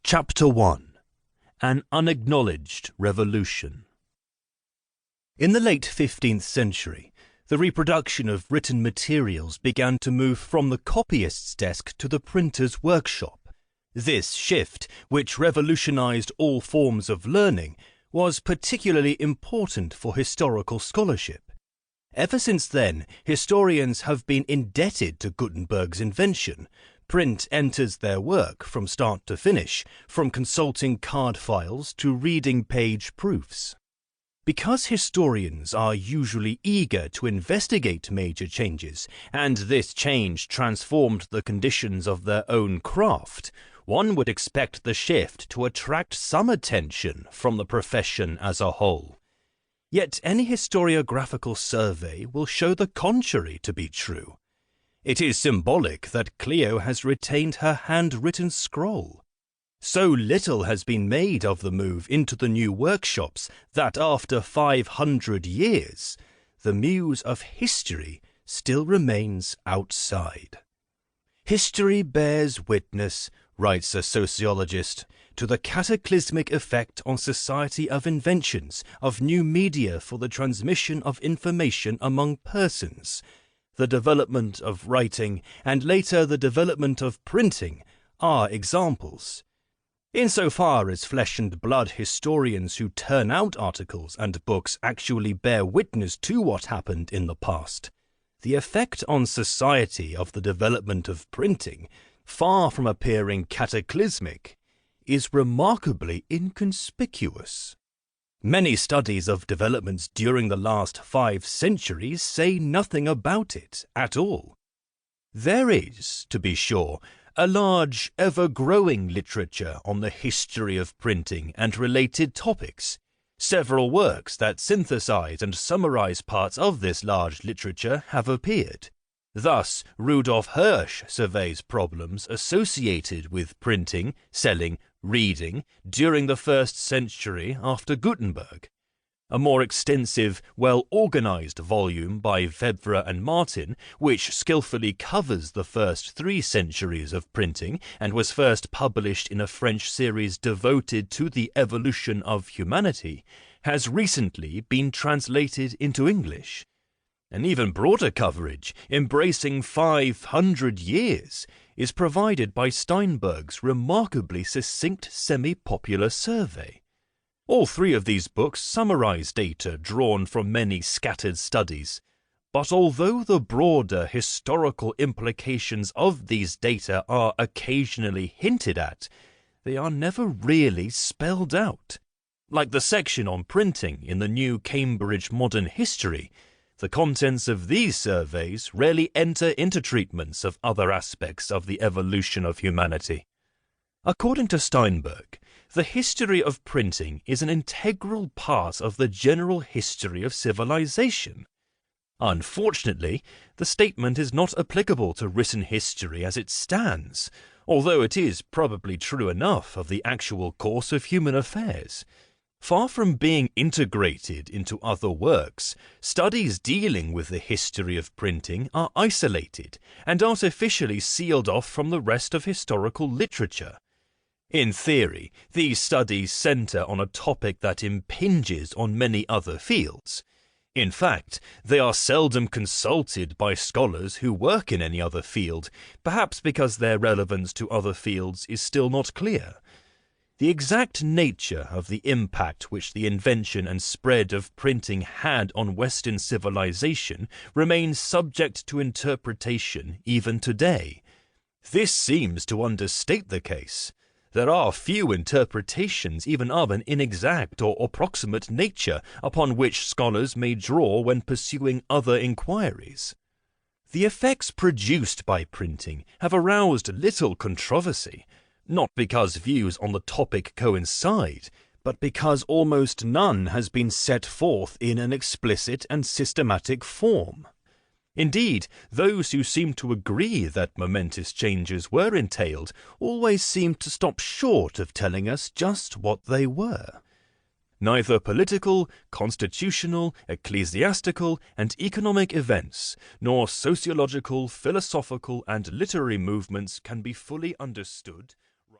Chapter 1. An Unacknowledged Revolution. In the late 15th century, the reproduction of written materials began to move from the copyist's desk to the printer's workshop. This shift, which revolutionized all forms of learning, was particularly important for historical scholarship. Ever since then, historians have been indebted to Gutenberg's invention. Print enters their work from start to finish, from consulting card files to reading page proofs. Because historians are usually eager to investigate major changes, and this change transformed the conditions of their own craft, one would expect the shift to attract some attention from the profession as a whole. Yet any historiographical survey will show the contrary to be true. It is symbolic that Clio has retained her handwritten scroll. So little has been made of the move into the new workshops that after 500 years, the muse of history still remains outside. History bears witness, writes a sociologist, to the cataclysmic effect on society of inventions, of new media for the transmission of information among persons. The development of writing, and later the development of printing, are examples. Insofar as flesh and blood historians who turn out articles and books actually bear witness to what happened in the past, the effect on society of the development of printing, far from appearing cataclysmic, is remarkably inconspicuous. Many studies of developments during the last 5 centuries say nothing about it at all. There is, to be sure, a large, ever-growing literature on the history of printing and related topics. Several works that synthesize and summarize parts of this large literature have appeared. Thus, Rudolf Hirsch surveys problems associated with printing, selling, reading during the 1st century after Gutenberg. A more extensive, well-organized volume by Vebvre and Martin, which skillfully covers the first 3 centuries of printing and was first published in a French series devoted to the evolution of humanity, has recently been translated into English. An even broader coverage, embracing 500 years, is provided by Steinberg's remarkably succinct semi-popular survey. All 3 of these books summarize data drawn from many scattered studies, but although the broader historical implications of these data are occasionally hinted at, they are never really spelled out. Like the section on printing in the new Cambridge Modern History, the contents of these surveys rarely enter into treatments of other aspects of the evolution of humanity. According to Steinberg, the history of printing is an integral part of the general history of civilization. Unfortunately, the statement is not applicable to written history as it stands, although it is probably true enough of the actual course of human affairs. Far from being integrated into other works, studies dealing with the history of printing are isolated and artificially sealed off from the rest of historical literature. In theory, these studies center on a topic that impinges on many other fields. In fact, they are seldom consulted by scholars who work in any other field, perhaps because their relevance to other fields is still not clear. The exact nature of the impact which the invention and spread of printing had on Western civilization remains subject to interpretation even today. This seems to understate the case. There are few interpretations even of an inexact or approximate nature upon which scholars may draw when pursuing other inquiries. The effects produced by printing have aroused little controversy, not because views on the topic coincide, but because almost none has been set forth in an explicit and systematic form. Indeed, those who seem to agree that momentous changes were entailed always seem to stop short of telling us just what they were. Neither political, constitutional, ecclesiastical, and economic events, nor sociological, philosophical, and literary movements can be fully understood